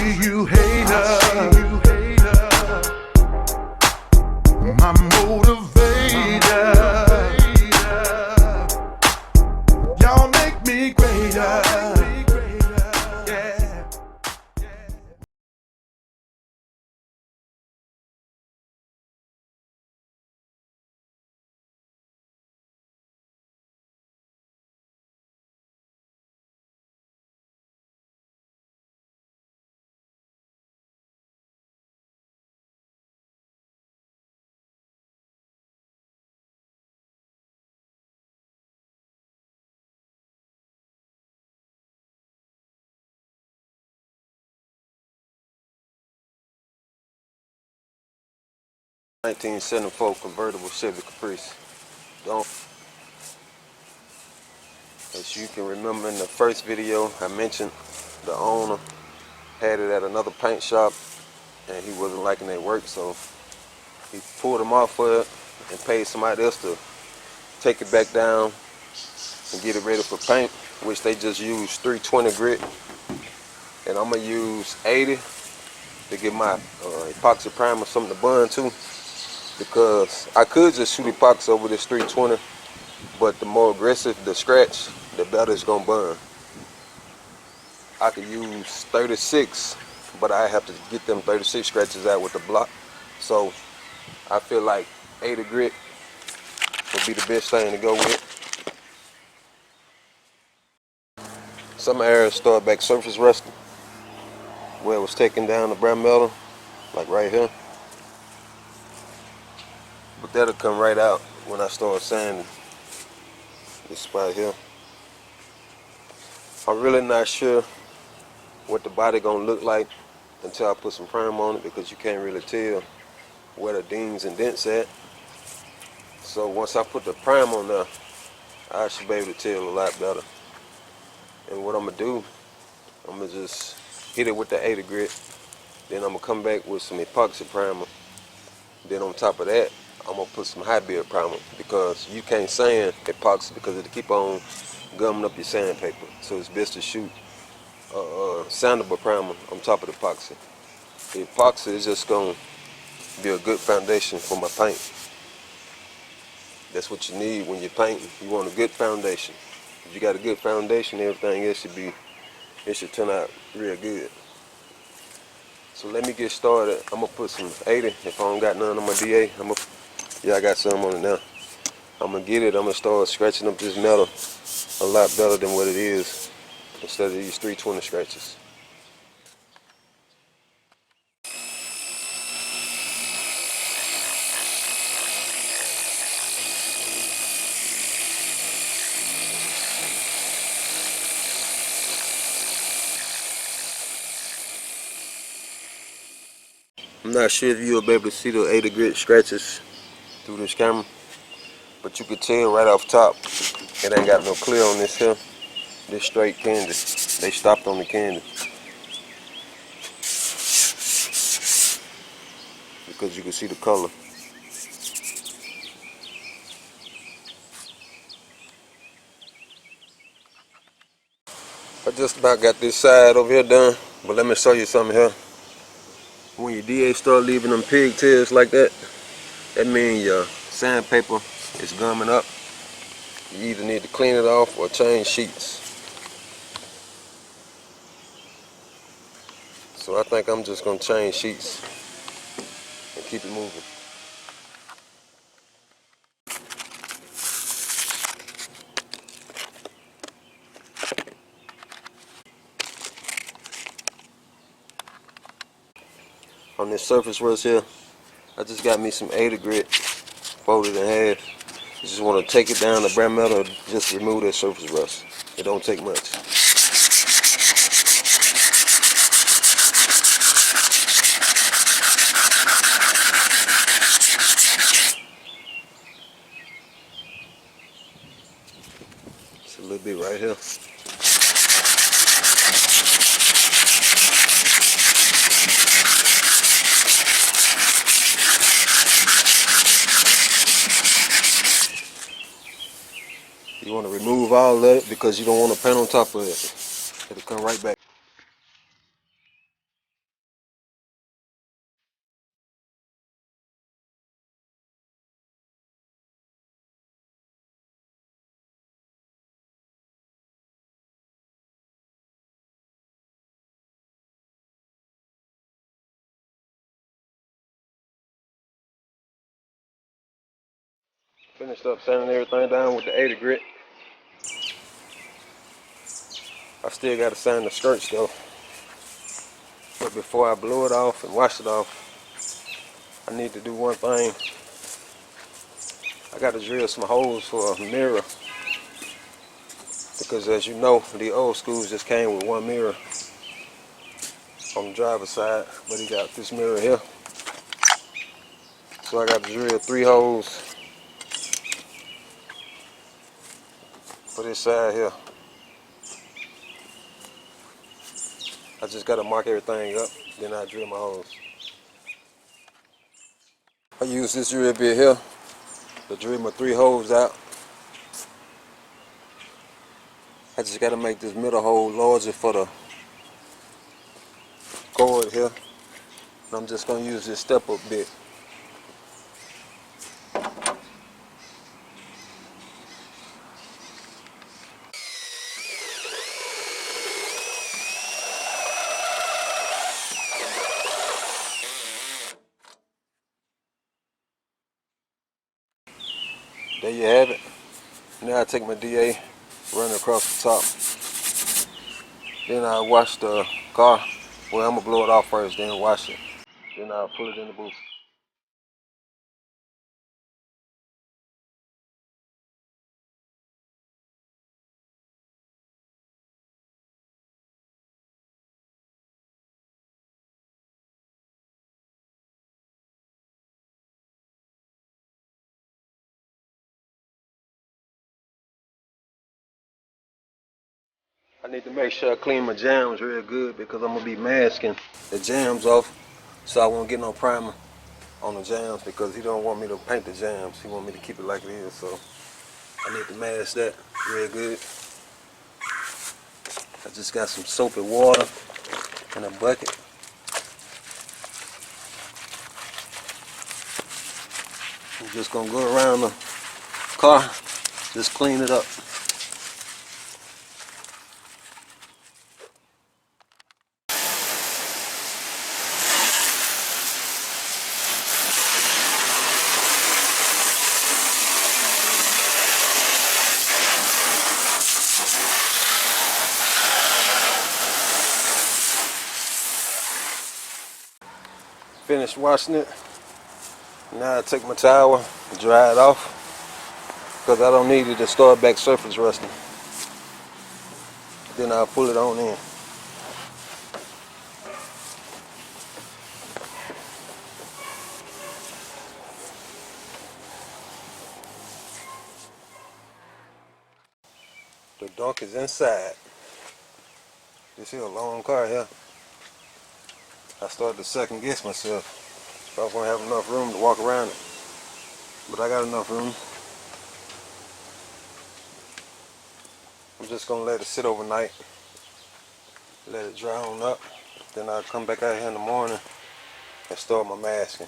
see you, hater. My motivator. Y'all make me greater. Yeah. ...1974 convertible Chevy Caprice. Donk. As you can remember in the first video, I mentioned the owner had it at another paint shop and he wasn't liking their work, so he pulled them off for it and paid somebody else to take it back down and get it ready for paint, which they just used 320 grit, and I'm gonna use 80 to get my epoxy primer something to bond to, because I could just shoot epoxy over this 320, but the more aggressive the scratch, the better it's gonna burn. I could use 36, but I have to get them 36 scratches out with the block. So I feel like 80 grit would be the best thing to go with. Some areas start back surface rusting, where it was taking down the brown metal, like right here. But that'll come right out when I start sanding this spot here. I'm really not sure what the body gonna look like until I put some primer on it, because you can't really tell where the dings and dents at. So once I put the primer on there, I should be able to tell a lot better. And what I'm gonna do, I'm gonna just hit it with the 80 grit, then I'm gonna come back with some epoxy primer. Then on top of that, I'm gonna put some high build primer, because you can't sand epoxy because it'll keep on gumming up your sandpaper. So it's best to shoot sandable primer on top of the epoxy. The epoxy is just gonna be a good foundation for my paint. That's what you need when you're painting. You want a good foundation. If you got a good foundation, everything else should turn out real good. So let me get started. I'm gonna put some 80. If I don't got none on my DA, I got some on it now. I'm gonna get it. I'm gonna start scratching up this metal a lot better than what it is, instead of these 320 scratches. I'm not sure if you'll be able to see the 80 grit scratches through this camera, but you could tell right off top, it ain't got no clear on this here. This straight candy. They stopped on the candy, because you can see the color. I just about got this side over here done, but let me show you something here. When your DA start leaving them pigtails like that, that means your sandpaper is gumming up. You either need to clean it off or change sheets. So I think I'm just going to change sheets and keep it moving. On this surface rust here, I just got me some 80 grit folded in half. You just want to take it down the brown metal, just remove that surface rust. It don't take much. It's a little bit right here. You want to remove all of it because you don't want to paint on top of it. It'll come right back. Finished up sanding everything down with the 80 grit. I still got to sand the skirts though. But before I blow it off and wash it off, I need to do one thing. I got to drill some holes for a mirror. Because as you know, the old schools just came with one mirror on the driver's side. But he got this mirror here. So I got to drill 3 holes for this side here. I just got to mark everything up, then I drill my holes. I use this drill bit here to drill my 3 holes out. I just got to make this middle hole larger for the cord here. And I'm just going to use this step up bit. There you have it. Now I take my DA, run it across the top. Then I wash the car. Well, I'm going to blow it off first, then wash it. Then I'll pull it in the booth. I need to make sure I clean my jams real good because I'm going to be masking the jams off so I won't get no primer on the jams because he don't want me to paint the jams. He want me to keep it like it is, so I need to mask that real good. I just got some soapy water in a bucket. I'm just going to go around the car, just clean it up. Finished washing it. Now I take my towel, dry it off because I don't need it to start back surface rusting. Then I'll pull it on in. The dunk is inside. This here a long car here. I started to second guess myself if I was going to have enough room to walk around it. But I got enough room. I'm just going to let it sit overnight. Let it dry on up. Then I'll come back out here in the morning and start my masking.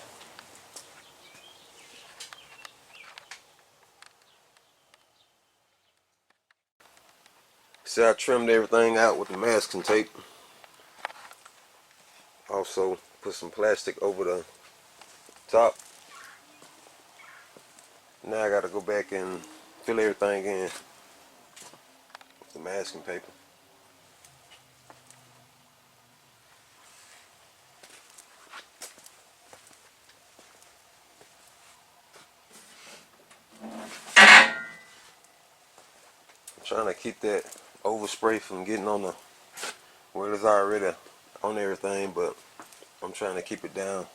See, I trimmed everything out with the masking tape. Also put some plastic over the top. Now I got to go back and fill everything in with the masking paper. I'm trying to keep that overspray from getting on the, well, it's already on everything, but I'm trying to keep it down.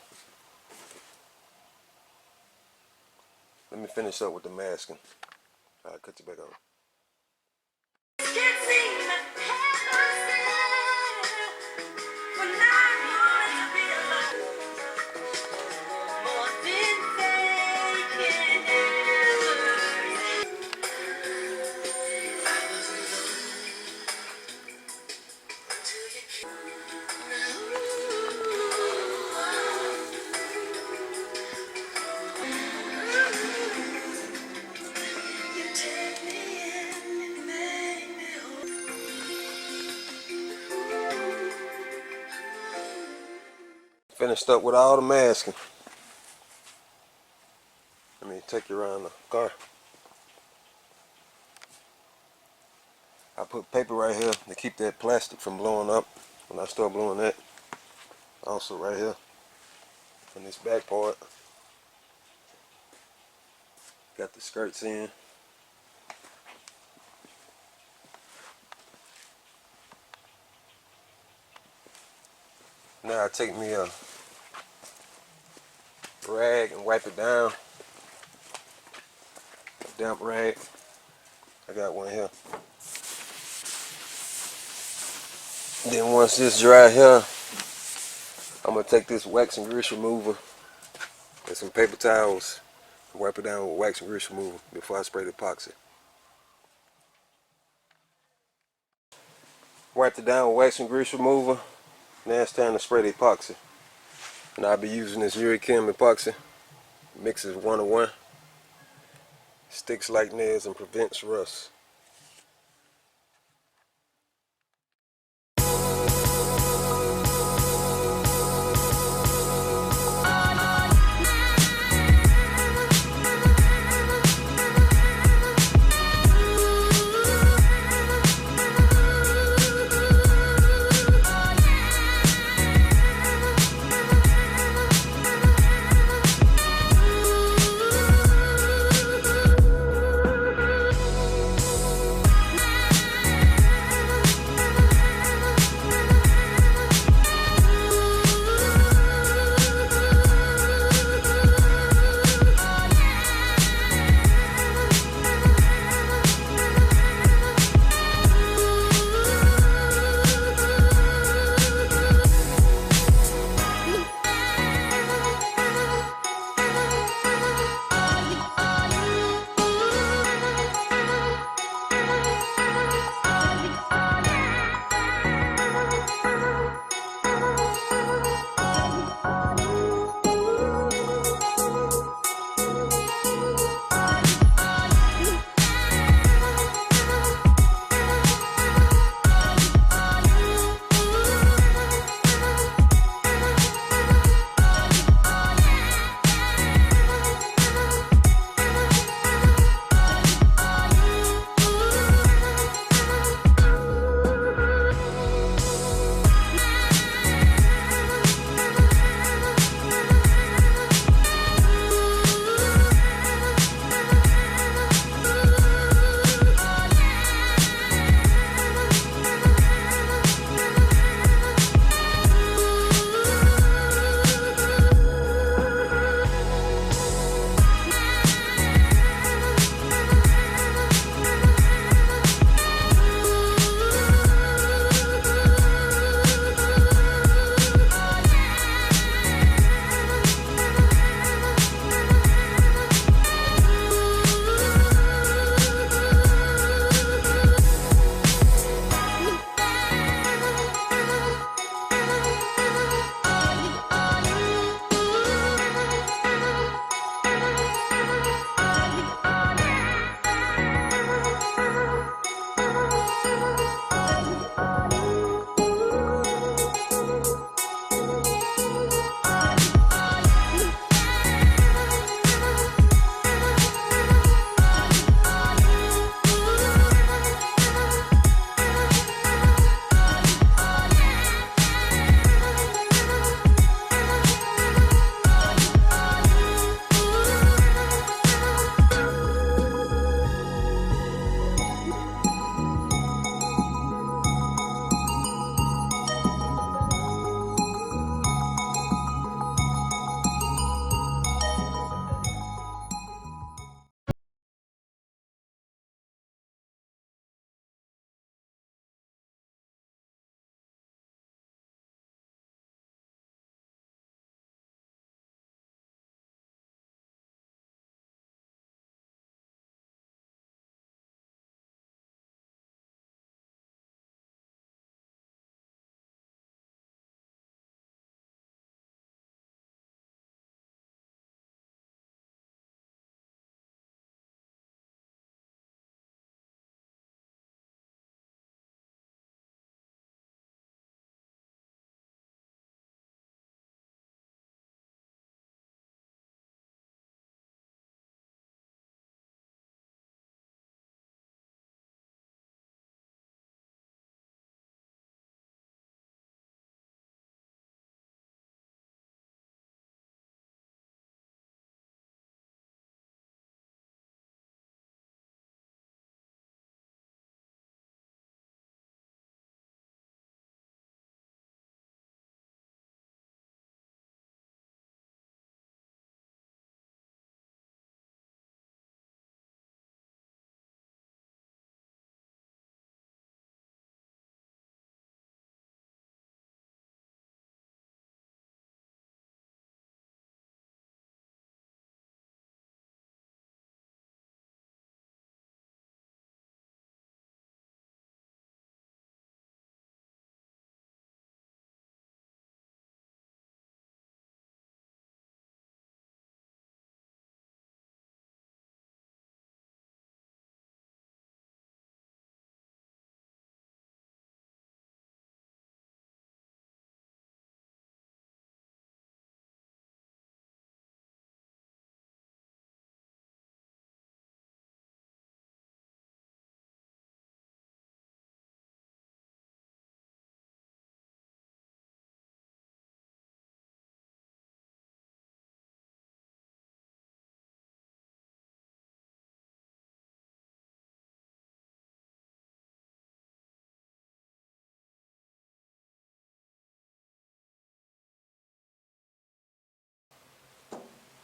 Let me finish up with the masking. I'll cut you back on. Finished up with all the masking. Let me take you around the car. I put paper right here to keep that plastic from blowing up when I start blowing that. Also right here on this back part, got the skirts in. Now I take me a rag and wipe it down. A damp rag. I got one here. Then once this dry here, I'm gonna take this wax and grease remover and some paper towels and wipe it down with wax and grease remover before I spray the epoxy. Wiped it down with wax and grease remover. Now it's time to spray the epoxy. And I'll be using this Chem epoxy. Mixes 1-to-1. Sticks like nails and prevents rust.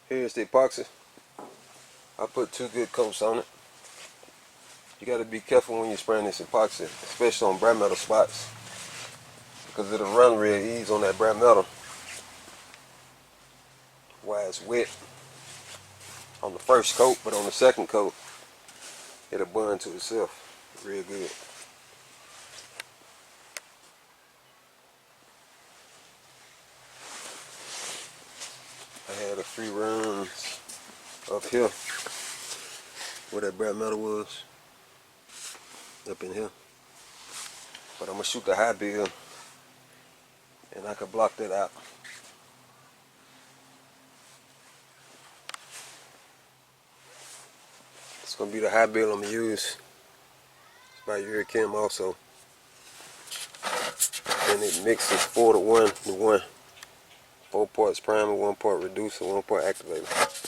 Here's the epoxy. I put 2 good coats on it. You got to be careful when you're spraying this epoxy, especially on bare metal spots, because it'll run real easy on that bare metal while it's wet on the first coat, but on the second coat it'll bond to itself real good. I had a few runs up here where that bare metal was, up in here, but I'm gonna shoot the high bill and I can block that out. It's gonna be the high bill I'm gonna use. It's by Eurochem also, and it mixes 4 to 1 to 1. 4 parts primer, 1 part reducer, 1 part activator.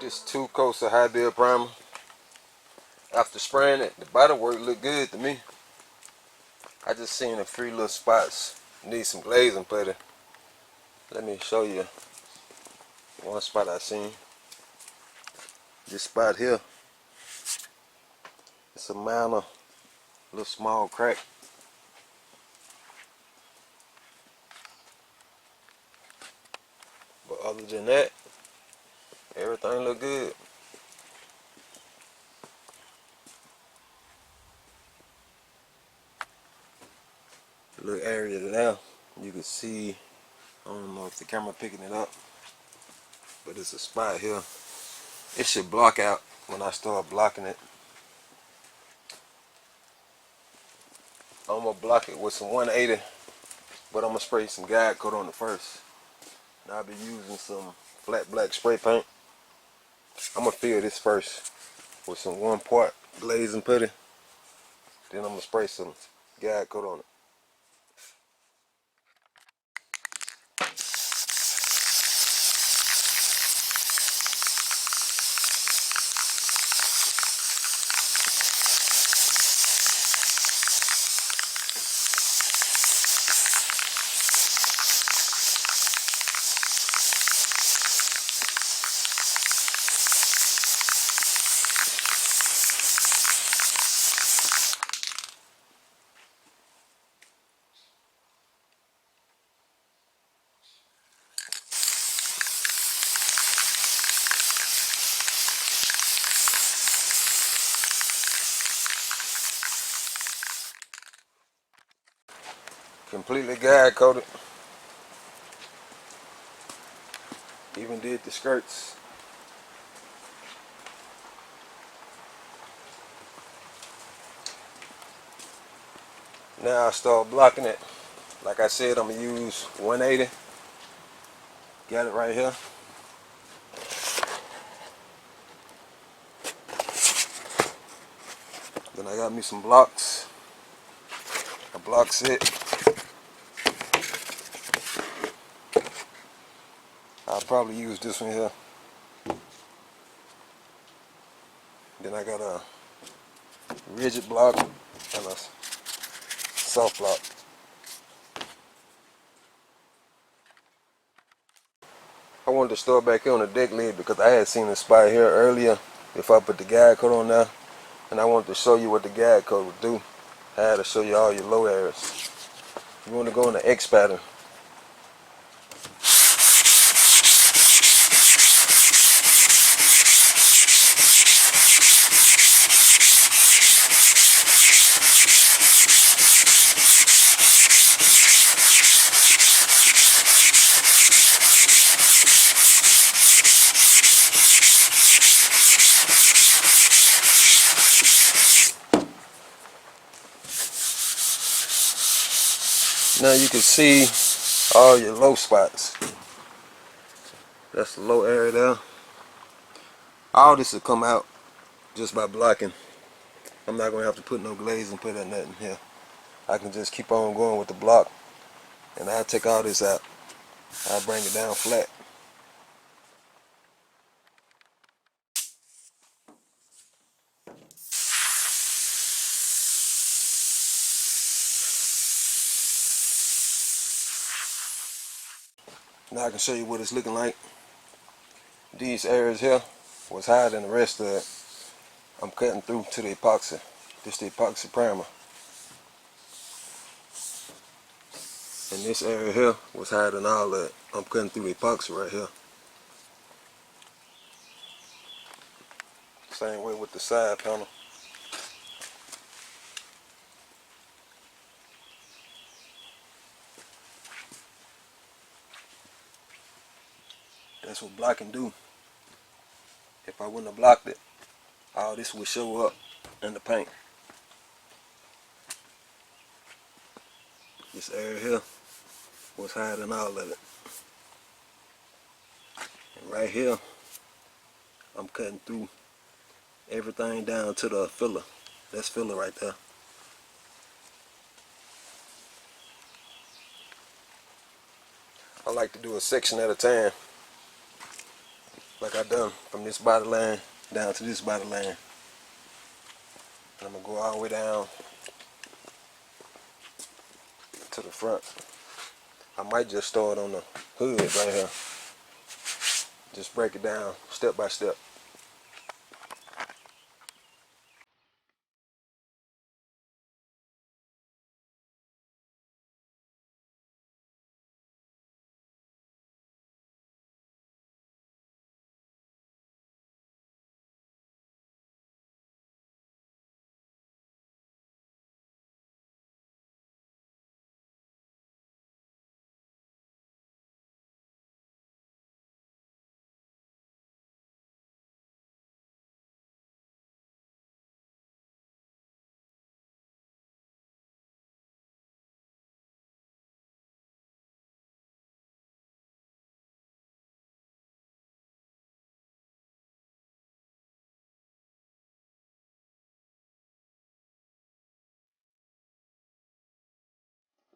this 2 coats of high build primer. After spraying it, the body work looked good to me. I just seen a few little spots need some glazing putty. Let me show you one spot I seen. This spot here, it's a minor, little small crack. But other than that, everything look good. The little area there, you can see, I don't know if the camera picking it up, but it's a spot here. It should block out when I start blocking it. I'm gonna block it with some 180, but I'm gonna spray some guide coat on it first. And I'll be using some flat black spray paint. I'm gonna fill this first with some 1 part glazing putty. Then I'm gonna spray some guide coat on it. Completely guide coated. Even did the skirts. Now I start blocking it. Like I said, I'm gonna use 180. Got it right here. Then I got me some blocks. A block set. I'll probably use this one here. Then I got a rigid block and a soft block. I wanted to start back here on the deck lid because I had seen a spot here earlier if I put the guide coat on there, and I wanted to show you what the guide coat would do. I had to show you all your low areas. You want to go in the X pattern. Now you can see all your low spots. That's the low area there. All this will come out just by blocking. I'm not going to have to put no glaze and put that nothing here. I can just keep on going with the block, and I'll take all this out. I'll bring it down flat. Now I can show you what it's looking like. These areas here was higher than the rest of it. I'm cutting through to the epoxy. This is the epoxy primer. And this area here was higher than all that. I'm cutting through the epoxy right here. Same way with the side panel. That's what blocking do. If I wouldn't have blocked it, all this would show up in the paint. This area here was higher than all of it. And right here, I'm cutting through everything down to the filler. That's filler right there. I like to do a section at a time. like I done from this body line down to this body line. I'm gonna go all the way down to the front. I might just start on the hood right here. Just break it down step by step.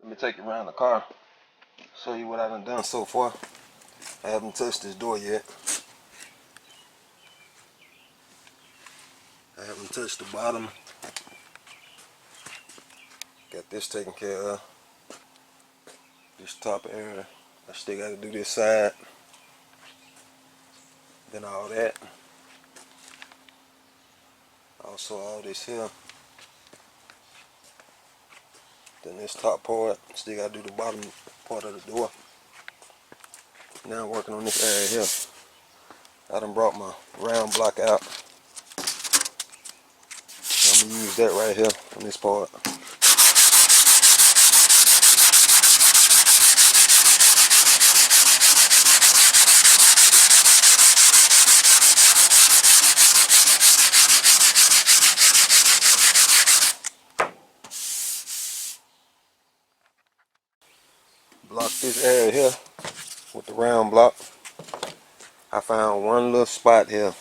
Let me take you around the car, show you what I've done so far. I haven't touched this door yet. I haven't touched the bottom. Got this taken care of. This top area. I still got to do this side. Then all that. Also all this here. Then this top part. Still got to do the bottom part of the door. Now I'm working on this area here. I done brought my round block out. I'm going to use that right here on this part. Block this area here with the round block. I found one little spot here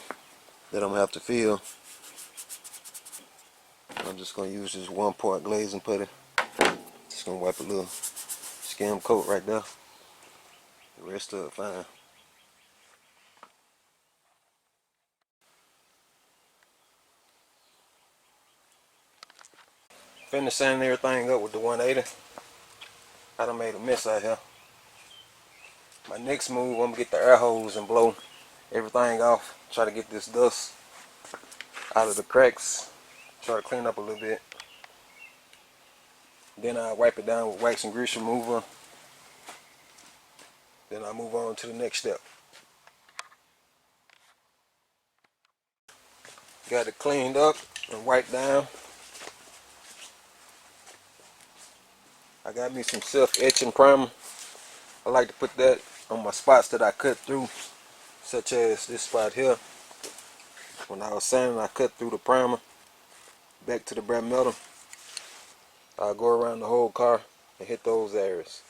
that I'm going to have to fill. I'm just going to use this 1-part glazing putty. Just going to wipe a little skim coat right there. The rest of it fine. Finish sanding everything up with the 180. I done made a mess out here. My next move, I'm going to get the air hose and blow everything off. Try to get this dust out of the cracks. Try to clean up a little bit. Then I wipe it down with wax and grease remover. Then I move on to the next step. Got it cleaned up and wiped down. I got me some self-etching primer. I like to put that on my spots that I cut through, such as this spot here. When I was sanding, I cut through the primer back to the bare metal. I'll go around the whole car and hit those areas.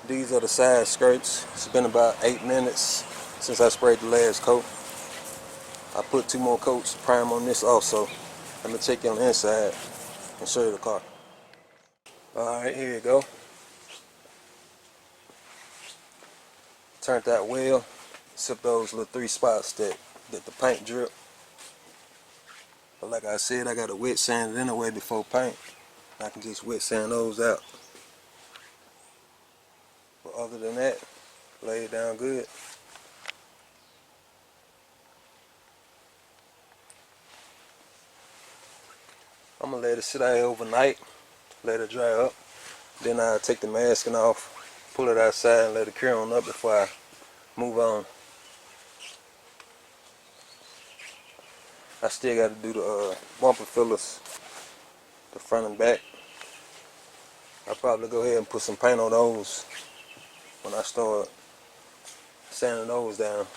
These are the side skirts. It's been about 8 minutes since I sprayed the last coat. I put 2 more coats of primer on this also. Let me take you on the inside and show you the car. Alright, here you go. Turned out well, except those little 3 spots that the paint drip. But like I said, I got to wet sand it anyway before paint. I can just wet sand those out. But other than that, lay it down good. I'm gonna let it sit out here overnight, let it dry up. Then I'll take the masking off, pull it outside and let it cure on up before I move on. I still got to do the bumper fillers, the front and back. I'll probably go ahead and put some paint on those when I start sanding those down.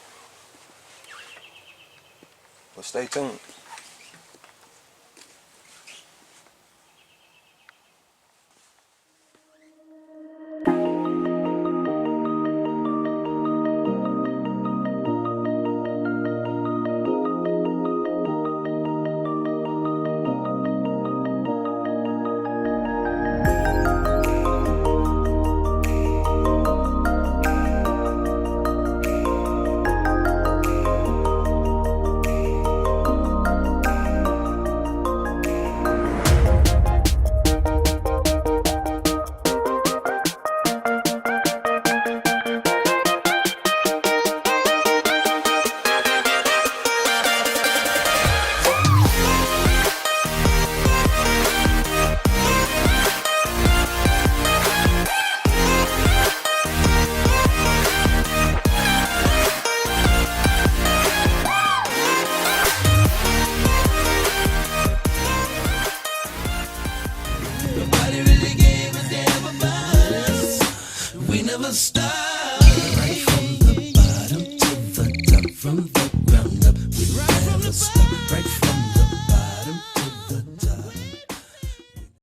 But stay tuned. Stop. Right from the bottom to the top, from the ground up, we never stop.